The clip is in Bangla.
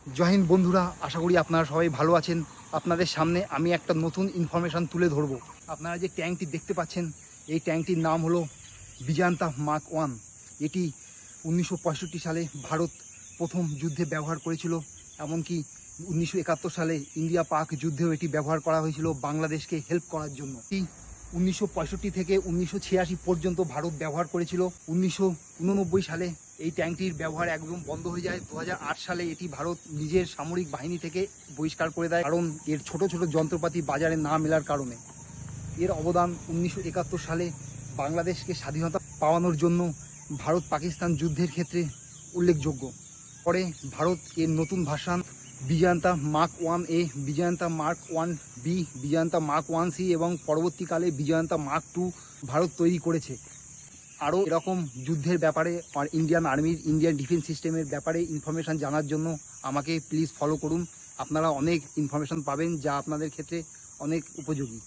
জয় হিন্দ বন্ধুরা, আশা করি আপনারা সবাই ভালো আছেন। আপনাদের সামনে আমি একটা নতুন ইনফরমেশান তুলে ধরবো। আপনারা যে ট্যাঙ্কটি দেখতে পাচ্ছেন, এই ট্যাঙ্কটির নাম হলো বিজয়ন্তা মার্ক 1। এটি 1965 সালে ভারত প্রথম যুদ্ধে ব্যবহার করেছিল। এমনকি 1971 সালে ইন্ডিয়া পাক যুদ্ধেও এটি ব্যবহার করা হয়েছিল বাংলাদেশকে হেল্প করার জন্য। 1965 থেকে 1986 পর্যন্ত ভারত ব্যবহার করেছিল। 1989 সালে এই ট্যাঙ্কটির ব্যবহার একদম বন্ধ হয়ে যায়। 2008 সালে এটি ভারত নিজের সামরিক বাহিনী থেকে বহিষ্কার করে দেয়, কারণ এর ছোট ছোট যন্ত্রপাতি বাজারে না মেলার কারণে। এর অবদান 1971 সালে বাংলাদেশকে স্বাধীনতা পাওয়ানোর জন্য ভারত পাকিস্তান যুদ্ধের ক্ষেত্রে উল্লেখযোগ্য। পরে ভারত এর নতুন version Vijayanta Mark 1A, Vijayanta Mark 1B, Vijayanta Mark 1C এবং পরবর্তীকালে বিজয়ন্তা মার্ক 2 ভারত তৈরি করেছে। আরও এরকম যুদ্ধের ব্যাপারে আর ইন্ডিয়ান আর্মির, ইন্ডিয়ান ডিফেন্স সিস্টেমের ব্যাপারে ইনফরমেশান জানার জন্য আমাকে প্লিজ ফলো করুন। আপনারা অনেক ইনফরমেশান পাবেন যা আপনাদের ক্ষেত্রে অনেক উপযোগী।